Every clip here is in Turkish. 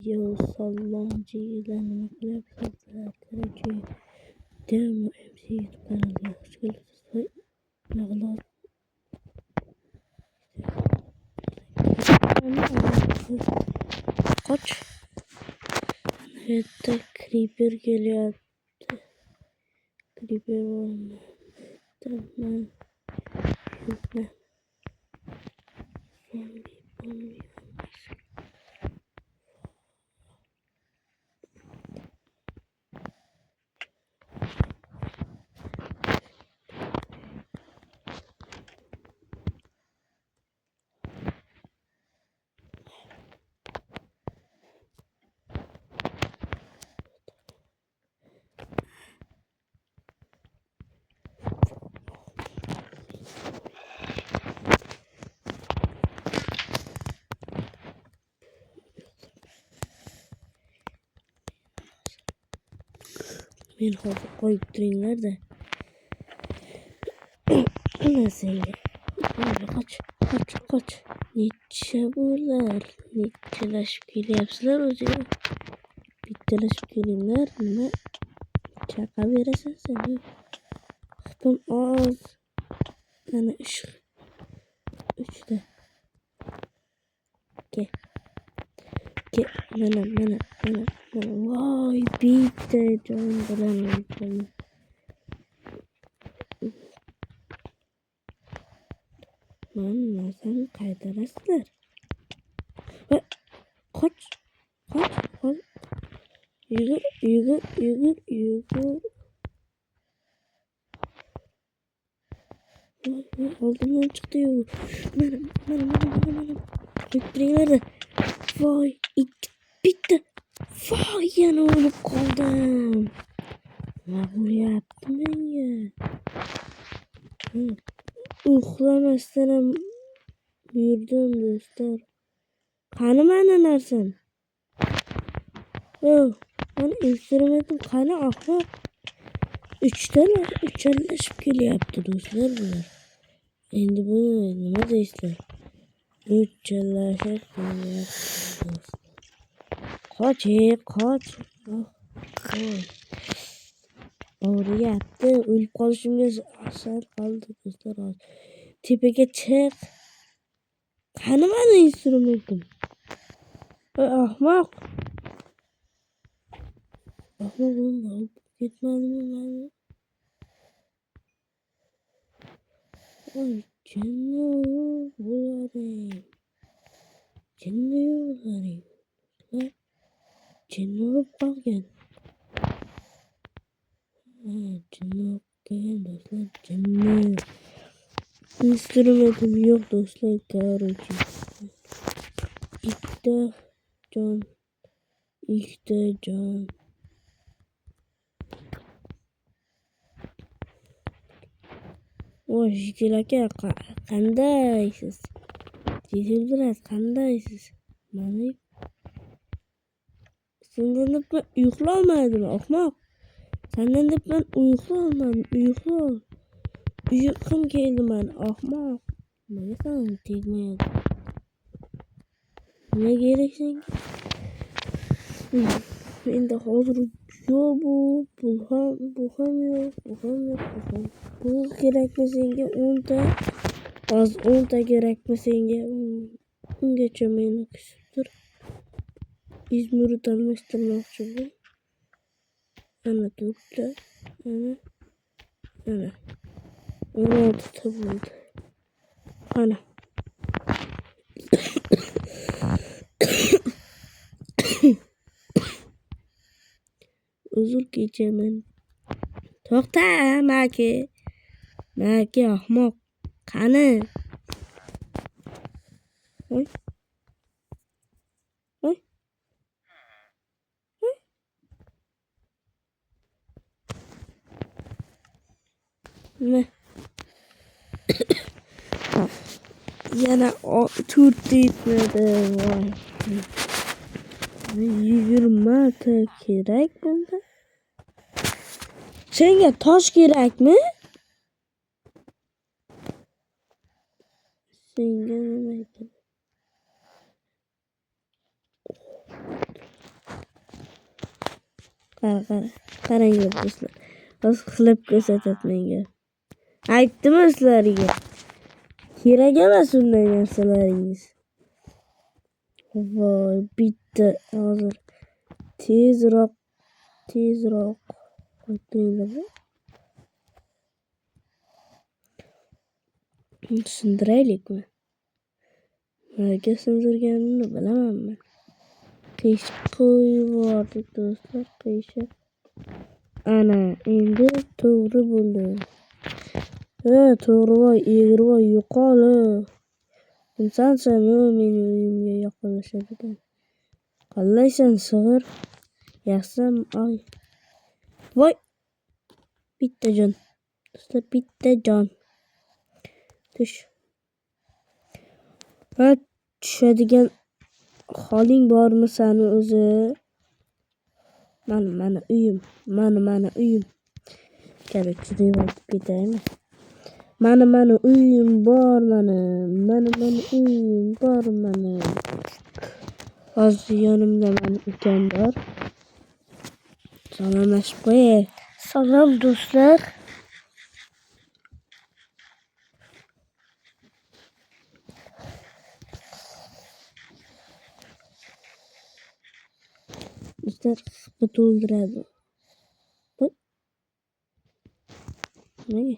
Yo sallancılarını yapsalar karaci demo MC kanalı hoş geldiniz. Nağla kaç hatta creeper geliyor. Creeper var mı? Tamam. Zombi. Bir hafif koyup durayımlar da. Nasıl ya? Kaç. Nietzsche bunlar. Nietzsche'leşip geliyorlar o zaman. Bittileşip gelirler mi? Şaka verirsen seni. Aklım az. Yani ışık. 3'te. Gel. Bana. Vay bitti. Canım bulamıyorum. Lan sen kaydarasılar. Kaç. Yürü. Altından çıktı ya. Benim. Bekleyin nerede? Vay. Bitti. Vay yana olup kaldım. Bunu yaptım ben ya. Uhlamazsana yürüdüm dostlar. Kanım anlarsın. Yok. Ben instrumentim kanı akla. Üçerleşip geliyor yaptı dostlar bunlar. Şimdi bunu ne değiştiler? Üçerleşip geliyor yaptı dostlar. Kaç. Doğru yaptı. Ölüp kalışımda aşağı kaldı dostlar. Tepeye çık. Kanıma da instrumentim. Ahmak. Ahmak oğlum. Gitmedim ben. Ay canım bularım. Canım bakın. Canım bakın dostlar. Canım. İnstrumentim yok dostlar. Karıcı. İşte can. O şikilake kandaysız. Cihil biraz kandaysız. Bana senden de ben uyuklu olmadım ahmak. Senden de ben uyuklu olmadım. Uykum geldi ben ahmak. Bana sana tekmeye. Ne gereksen ki? Ben de hazır bu. Bulamıyor. Bu gerekmesin ki 10 da az 10 da gerekmesin ki geçemeyin akıştır. İzmir'i tanıştırmak için. Ana Türkçe. Ana. 16 tabuldu. Ana. Özür geçemem. Tokta Maki ahmak. Kanı. Oy. Ne? Yana o tut etmedi. Vay. Yürüme gerek bunda. Sence taş gerek mi? Sence ne? Qara. Qaranglar do'stlar. Hozir qilib ko'rsatadi menga. Aytdim sizlarga. Kerak emas unday narsalaringiz. Voy, bitta hozir tezroq qo'yinglar. Sindiraylikmi? Nimaga sindirganimni bilamanmi? Qiyshiq qo'yib yubordik do'stlar, qiyshiq. Ana, endi to'g'ri bo'ldi. To'g'rivoy, egrivoy, yo'qol. Kimsan meni uyimga yaqinlashadigan? Qallaysan, sig'ir? Yaxshisan, ay. Voy, bitta jon. Do'stlar, bitta jon. Tush. Tushadigan holing bormi sani o'zi? Mana uyim. Mana uyim. Короче, deb aytib ketaymi? Mana uyim bor mana. Mana uyim bor mana. Hozir yonimda mani ukam bor. Salomlashib qo'yay. Salom do'stlar. Do'stlar qisqa to'ldiradi. Nega?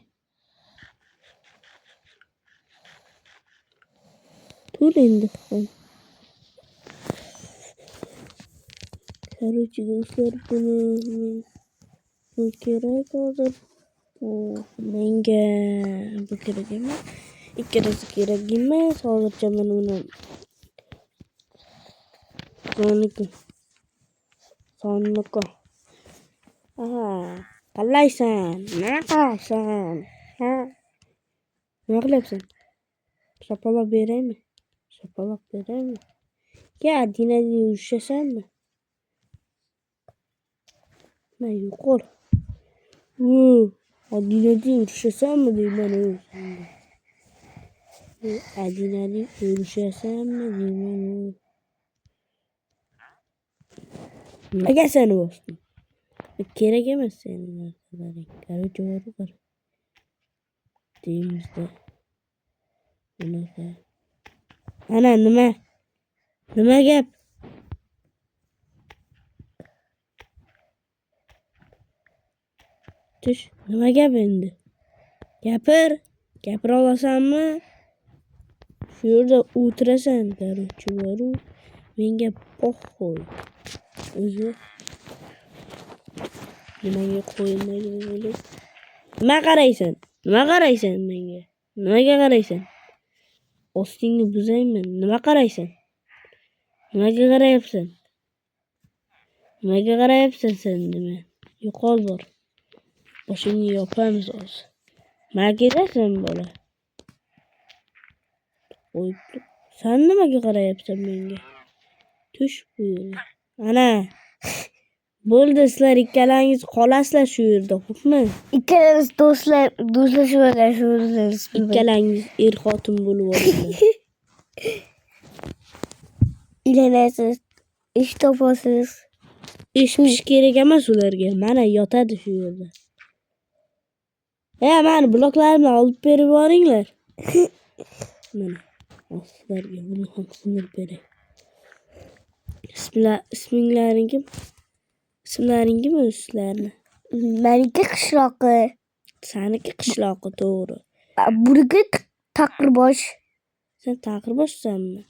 To'l endi. Короче, do'stlar, bu kerak hozir. Menga bu kerak emas. Ikkalasi kerak emas. Hozircha men uni Sonniki. Qallaysan? Nima qilyapsan? Nima qilyapsan? Shapaloq beraymi? Ya, dinani urishasanmi? Men yo'qol. Dinani urishasanmi deyman o'zimga. Dinani urishasanmi deyman. Nimaga seni bosdim? Kerak emas sening narsalaring. Короче, bor. Deymizda. Bunaqa. Ana nima? Nima gap? Tush, nima gap endi? Gapira olasanmi? Shu yerda o'tirasan, короче, boru. Menga poxoy. O'zi nimaga qo'ymaydi? Nima qaraysan menga? Nimaga qaraysan? Ostingni buzaymi? Nima qaraysan? Nimaga qarayapsan sen nima? Yo'qol bor. Boshingni yopamiz hozir. Nima kerasan bola? Sen nimaga qarayapsan menga? Tush bu yerga. Ana. Bo'ldi, sizlar ikkalangiz qolasizlar shu yerda, xo'pmi? Ikkalamiz do'stlashib olamiz. Ikkalangiz xotin bo'lib olinglar. Uylanasiz, ish topasiz. Ish kerak emas ularga. Mana yotadi shu yerda. Mani bloklarimni olib berib yuboringlar. Mana. Sizlarga buni ham sindirib beray. Isminglaring kim? Ismlaringmi sizlarni? Meniki qishloqi. Saniki qishloqi, to'g'ri. Buniki Taqirbosh. Sen Taqirboshsanmi?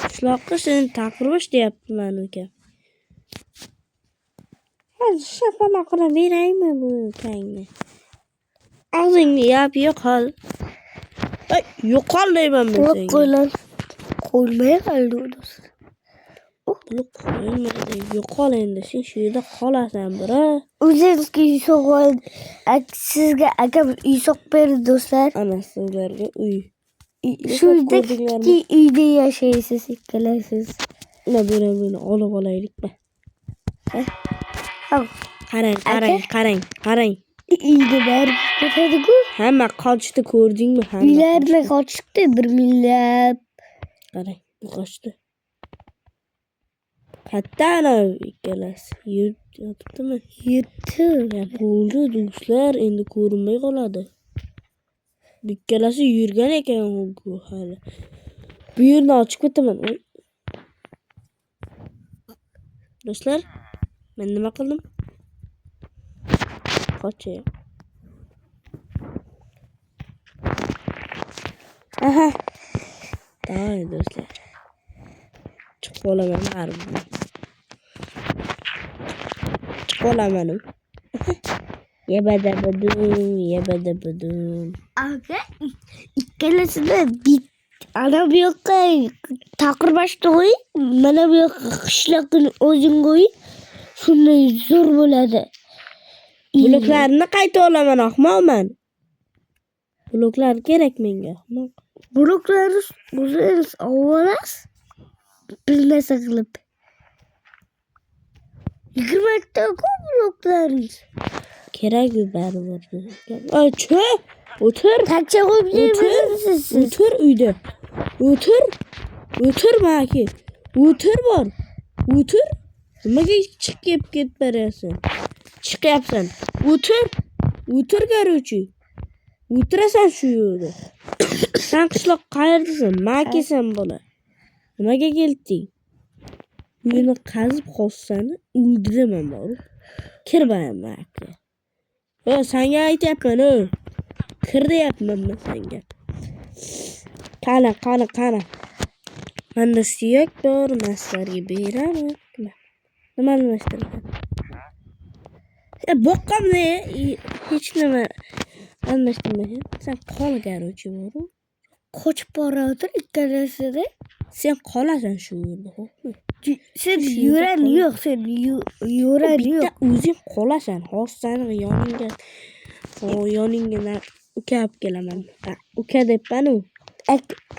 Qishloqqa sen Taqirbosh deyapman ukam. Hozir shapaloq qilib beraymi bu ukangni? Og'zingni yop, yo'qol. Yo'qol deyman men senga. Qo'ymay qoldi do'st. Qo'ymaydi. Yo'qol endi. Sen shu yerda qolasan, bro. O'zingizga so'g'ol. Sizga akam uy so'q berdi do'stlar. Ana sizlarga uy. Shu uyda yashaysiz ikkalasiz. Buni olib olaylikmi? Qarang. Uyda bari ketadi-ku. Hamma qochdi, ko'rdingmi? Uylarni qochdi 1 minglab. Qarang, bu qochdi. katta ana ikkalasi yotibdimi? Yurtdi. Ya bo'ldi do'stlar, endi ko'rinmay qoladi. Ikkalasi yurgan ekan hali. Bu yerni ochib ketaman. Do'stlar, men nima qildim? Qochay. Aha. Davay do'stlar. Chiqib olaman harbiden. Chiqib olaman. Yebada budum. Aga ikkalasida ana bu yoqqa taqirboshni qo'y, mana bu yoqqa qishloqni o'zing qo'y. Shunday zo'r bo'ladi. Bloklarni qayta olaman ahmoqman. Bloklar kerak menga ahmoq. Bloklarni o'zingiz olasiz. Bir narsa qilib. 20 ta bloklarınız. Kerak-ku baribir. Chi, o'tir. Qancha qo'yib yeysiz siz? O'tir uyda. O'tir maki. O'tir bor. O'tir. Nimaga chiqib ketib chiqyapsan? O'tir garuvchi. O'tirasan shu yerda. Sen qishloq qayerdasan? Makisan bola. Nimaga kelding? Uyni qazib qolsani o'ldiraman bor. Kirmayman maki. Senga aytyapman, kir deyapman men senga. Qani. Menda suyak bor, maslarga beraman. Nima almashtirgan? Boqqamni hech nima almashtirmagan. Sen qol garuvchi bor. Qochib boradir ikkalasida. Sen qolasan shu yerda, xo'pmi? Sen yuran yo'q, sen yuran yo'q. O'zing qolasan. Hozir seni yoningga uka olib kelaman. Uka debman-ku.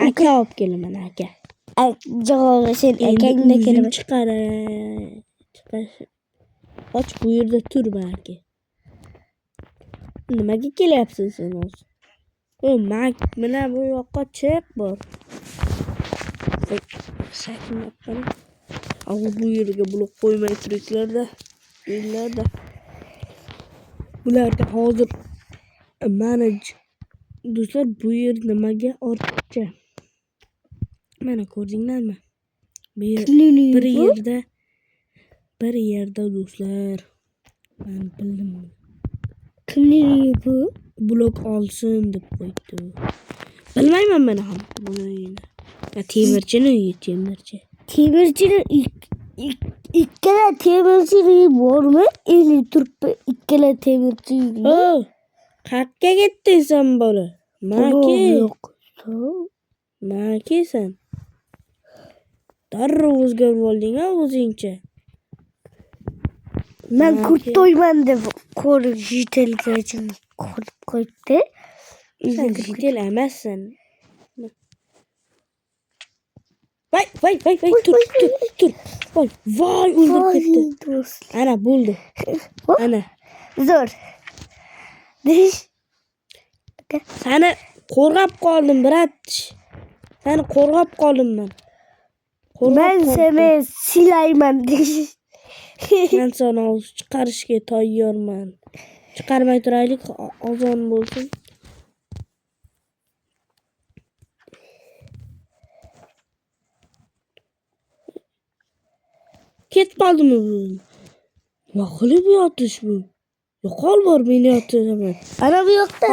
Aka olib kelaman, aka. Javobi sen akangda kelaman. Chiqash. Qoch bu yerda tur balki. Nimaga kelyapsan sen hozir? Mana bu yoqqa chiq bor. Sakinlikdan. Bu yerga blok qo'ymay turiklarda. Uylarda. Bularda hozir do'stlar bu yer nimaga ortcha? Mana ko'rdinglarmi? Bir yerda do'stlar. Men bildim. Kimning bu? Blok olsin deb qo'ydi. Bilmayman men ham buni. Temirchini temirchi. Temirchini ikkala temirchi bormi? Eli turibdi ikkala temirchi. Qayerga ketding sen bola? Maki sen. Darrov o'zgarib olding o'zingcha. Men kurtoyman deb jitelgachini qo'yib qo'ydi. Sen jitel emassan. Vay, tur. Voy, o'ldirib ketdi. Ana bo'ldi. Ana. Zo'r. Seni qo'rg'ab qoldim, brat. Seni qo'rg'ab qoldim men. Men seni silayman. Men seni chiqarishga tayyorman. Chiqarmay turaylik, ozon bo'lsin. Ketib qoldimi bu? Nima qilib yotish bu? Yo'qol bor meni yotaman. Ana bu yoqda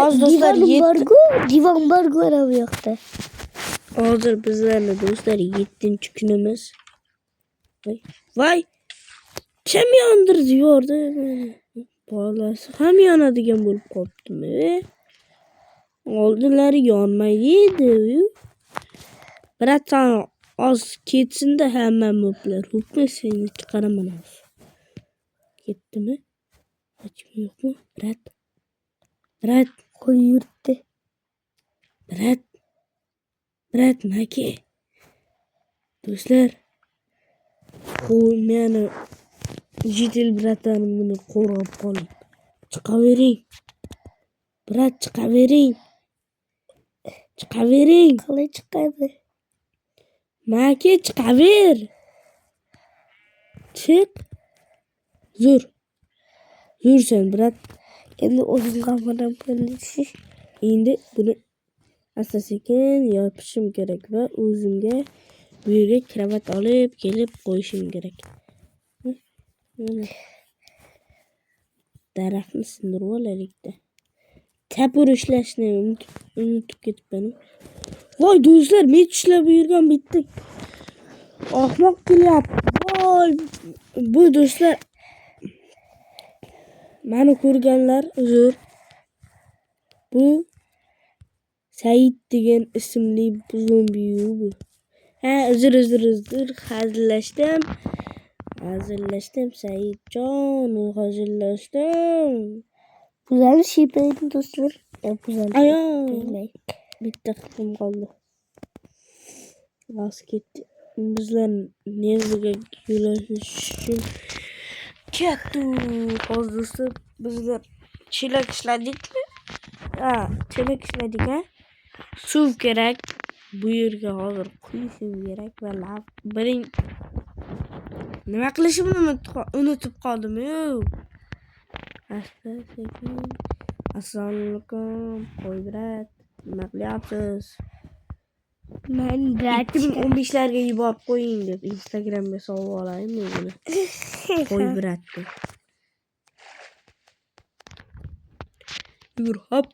divon bor-ku ana bu yoqda. Hozir bizlarning do'stlar 7-kunimiz. Voy. Kim yondirdi yordi? Bolasi ham yonadigan bo'lib qolibdimi? Oldinlari yonmaydi edi. Birat oz ketsin-da hamma moblar. Ho'pmi seni chiqaraman hozir. Ketdimi? Hech kim yo'qmi? Birat qo'y yurtdi. Birat maki. Do'stlar, meni jitel bratlarimni qo'rg'ab qolib. Chiqavering. Birat chiqavering. Qalay chiqadi? Maki chiqaver. Çık. Zur sen brat. Endi o'zim qahramon bo'lish. Endi buni asta-sekin yopishim kerak va o'zimga bu yerga kravat olib kelib qo'yishim kerak. Mana daraxtni sindirib olaylik-da. Tapur ishlashni unutib ketibman. Voy do'stlar, men ushlab yurgan bitta ahmoq kelyapti. Voy, bu do'stlar meni ko'rganlar uzr. Bu Said degan ismli zombi bu. Ha, uzr. Hazillashdim Saidjon, hazillashdim. Bularni shiypaydim do'stlar. Ayo, bitta qilim qoldi. Vaqt ketdi. Bizlar Nevzaga yo'llanishim ketdik. Hozir do'stlar, bizlar chelak ishladikmi? Chelak ishladik, ha? Suv kerak. Bu yerga hozir quyishim kerak va biring nima qilishimni unutib qoldim-yu. Asta-sekin. Assalomu alaykum, qo'ybrat. Nima qilyapsiz? Men 2015 larga yuborib qo'ying deb Instagramga solib olaymi buni? Qo'ybratni. Yur, hop.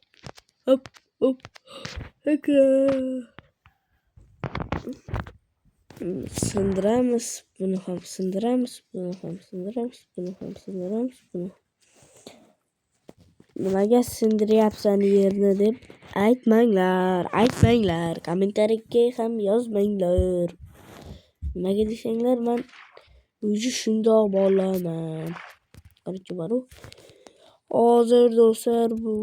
Sindiramiz, buni ham sindiramiz. Nimaga sindiryapsan yerni deb aytmanglar. Kommentariyaga ham yozmanglar. Nimaga desanglar, men o'zi shundoq bolaman. Qarachi boru. Hozir do'stlar bu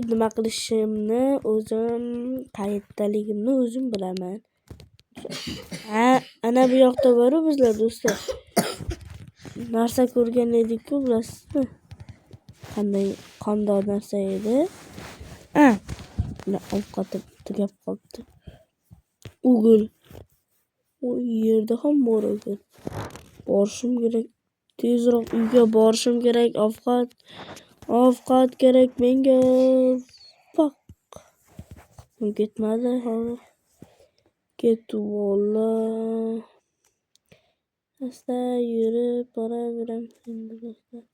nima qilishimni o'zim, qayerdaligimni o'zim bilaman. Ana bu yoqda boru bizlar do'stlar. Narsa ko'rgan edik-ku, bilasizmi? Qanday narsa edi? Ovqatim tugab qoldi. O'g'il. U yerda ham bor ekan. Borishim kerak. Tezroq uyga borishim kerak. Ovqat kerak menga. Ketmadi hozir. Ketib olla. Asta yurib boraveramiz endi do'stlar.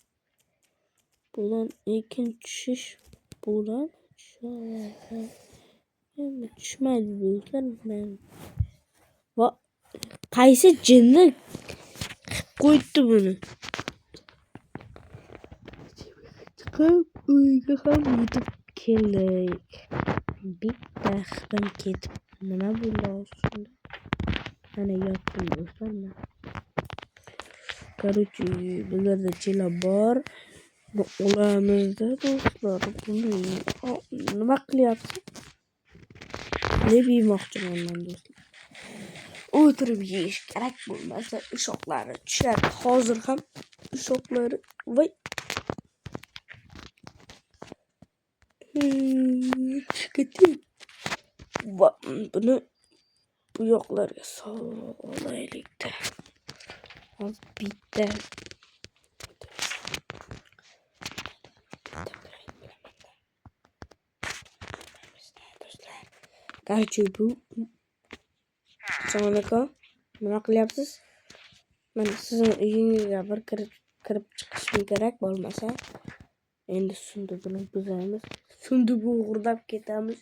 Budan ekin tushish bo'ladi. Tushmaydi do'stlar. Va qaysi jinni qo'ydi buni? Chiqib uyga ham yetib keldik. Bitta xitim ketib. Nima bo'ldi shunda? Mana yotdim do'stlar. Qarachi, bizlarda chela bor. Olamizda do'stlar. Buni nima qilyapsiz? Deb yemoqchiman men do'stlar. O'tirib yeyish kerak bo'lmasa ushoqlari tushadi. Hozir ham ushoqlari voy. Chiqdi. Buni bu yoqlarga solib olaylik-da. Hozir bitta Qarachi bu. Assalomu alaykum. Nima qilyapsiz? Men sizning uyingizga bir kirib chiqishim kerak bo'lmasa, endi sunduqni buzamiz. Sunduqni o'g'irlab ketamiz.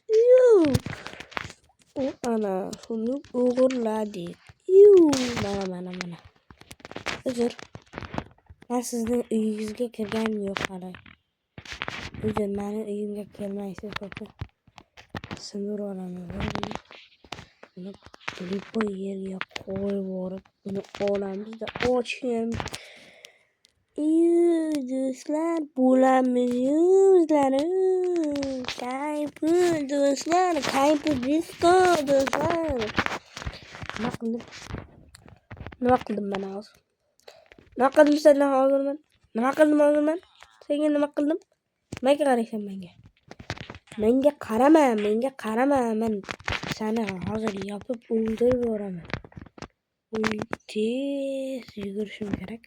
Ana sunduq o'g'irladik. Mana. Uzr. Men sizning uyingizga kirganim yo'q hali. Uzr, meni uyimga kelmaysiz xo'p. Sindirib olaman. Buni bu yerga qo'yib borib, buni olamizda ochim. Do'stlar, bo'lamiz do'stlar. Kayfi do'stlar, kayfi disco do'stlar. Nima qildim men hozir? Nima qildim senga hozir men? Senga nima qildim? Menga qaraysan menga. Menga qarama. Men seni hozir yopib o'ldirib yuboraman. Tez yugurishim kerak.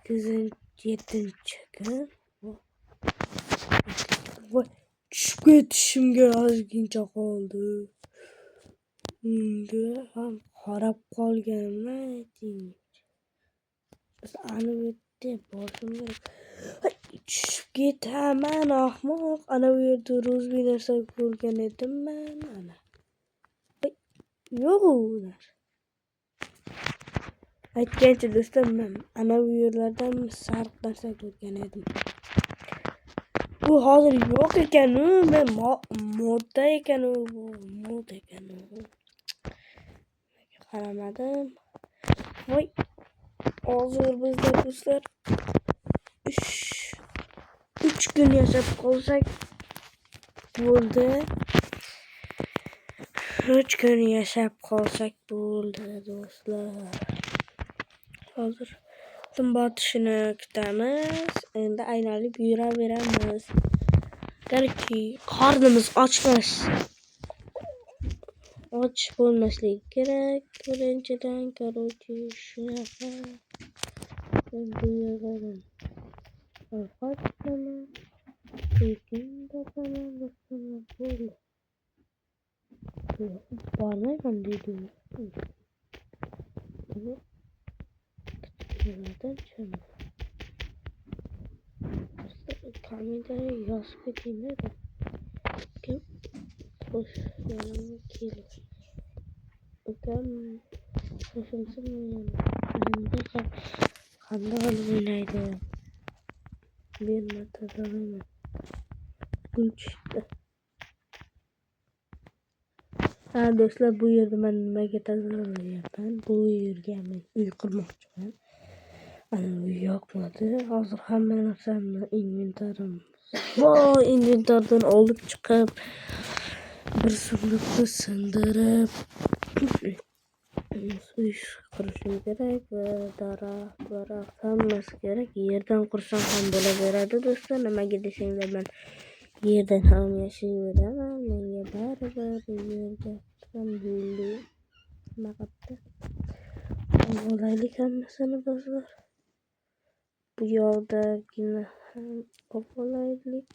8-7 kun. Voy, tushib ketishimga ozgincha qoldi. Endi ham qarab qolganman ayting. Ana bu yerda borishim kerak. Tushib ketaman ahmoq. Ana bu yerda ro'zbi narsa ko'rgan edim men. Ana. Yo'q ular. Aytgancha do'stlar, men ana bu yerlardan sariq narsa ko'rgan edim. Bu hozir yo'q ekan, men modda ekan u, mod ekan u. Qaramadim. Voy. Hozir bizda do'stlar 3 kun yashab qolsak bo'ldi. 3 kun yashab qolsak bo'ldi do'stlar. Hozir tun botishini kutamiz. Endi aylanib yuraveramiz. Garchi qornimiz ochmas. Och bo'lmasligi kerak. Birinchidan korоче shunaqa. Bu yerdan ovqat qilaman. Tekin topaman do'stlar. Bo'ldi. Bormayman deydi. Kommentariya yozib ketinglar. Kim qo'shganimni kelib. Ukam qo'shilsin yana. Qanday qilib o'ynaydi? Bir marta tadalayman. Chiqdi. Ha do'stlar, bu yerda men nimaga tadalayapman? Bu yerga men uy qurmoqchiman. Ana uy yoqmadi. Hozir hamma narsamni inventardan olib chiqib, bir sunduqni sindirib uy qurishim kerak va daraxt hammasi kerak. Yerdan qursam ham bo'laveradi do'stlar. Nimaga desanglar, men yerdan ham yashayveraman. Menga baribir yerga ham bo'ldi. Nima qildi? Olaylik hammasini do'stlar. Bu yoqdagina ham olaylik.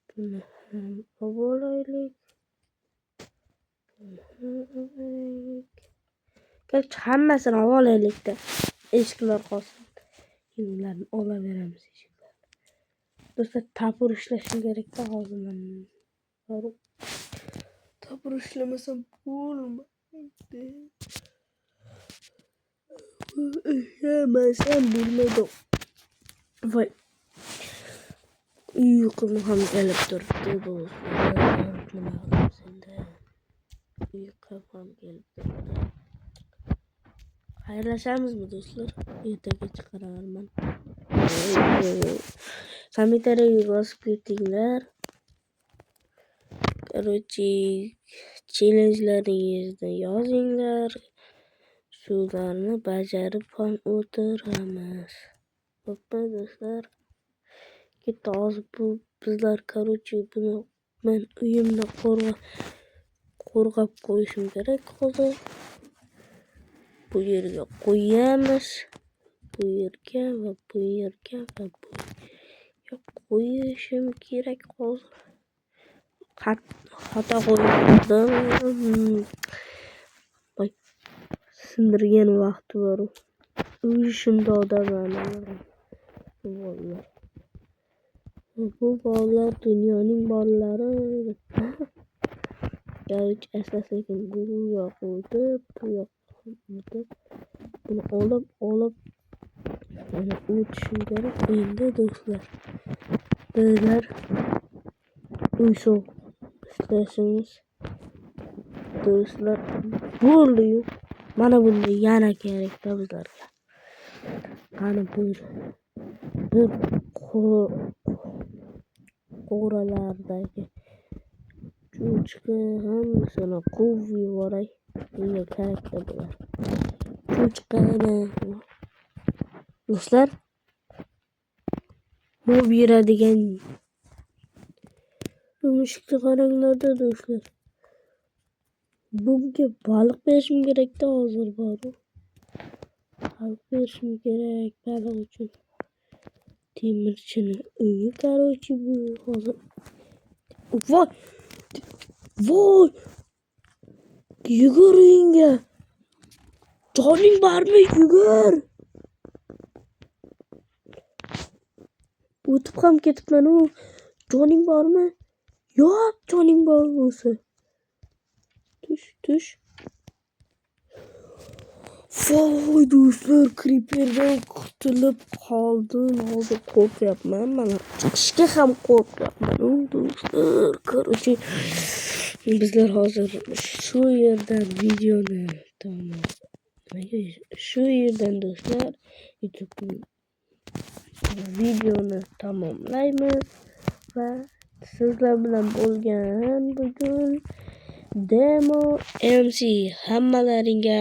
Buni ham olaylik. Garchi hammasini olaylik-da. Eshiklar qolsin. Ularni olaveramiz eshiklarni. Do'stlar, tapur ishlashim kerak-da hozir men. Tapur ishlamasam bo'lmaydi. Ishlamasam bo'lmaydi. Voy. Uyqum ham kelib turibdi do'stlar. Nima qilamiz endi? Uyqum ham kelib turibdi. Xayrlashamizmi do'stlar? Ertaga chiqaraman. Kommentariya yozib ketinglar. Короче, challenjlaringizni yozinglar. Shularni bajarib ham o'tiramiz. Xo'pmi do'stlar? Katta hozir bu bizlar короче buni men uyimni qo'rg'ab qo'yishim kerak hozir. Bu yerga qo'yamiz. Bu yerga va bu yerga va bu yerga qo'yishim kerak hozir. Xato qo'ydim. Voy, sindirgan vaqti bor. Uyishimda odamlar. Bu bolalar dunyoning bolalari. Garchi asta-sekin bu yoq o'tib, bu yoq o'tib, buni olib mana o'tishim kerak. Endi do'stlar, bizlar uy ishlashimiz do'stlar bo'ldi-yu. Mana bunda yana kerak-da bizlarga. Qani bir qo'ralardagi cho'chqa hammasini quvib yuboray. Menga kerak-da bular. Cho'chqani do'stlar, bu beradigan mushukni qaranglarda do'stlar. Bunga baliq berishim kerak-da hozir bor. Baliq berishim kerak baliq uchun. Temirchini uyi короче bu hozir. Voy! Voy! Yugur uyingga. Joning bormi? Yugur. O'tib ham ketibman-u. Joning bormi? Yo'q, joning bor bo'lsa. Tush. Voy do'stlar, creeperdan qutulib qoldim. Hozir qo'rqyapman. Mana chiqishga ham qo'rqyapman. Do'stlar, короче, bizlar hozir shu yerdan videoni shu yerdan do'stlar YouTube videoni tamomlaymiz va sizlar bilan bo'lgan bugun Demo MC hammalaringga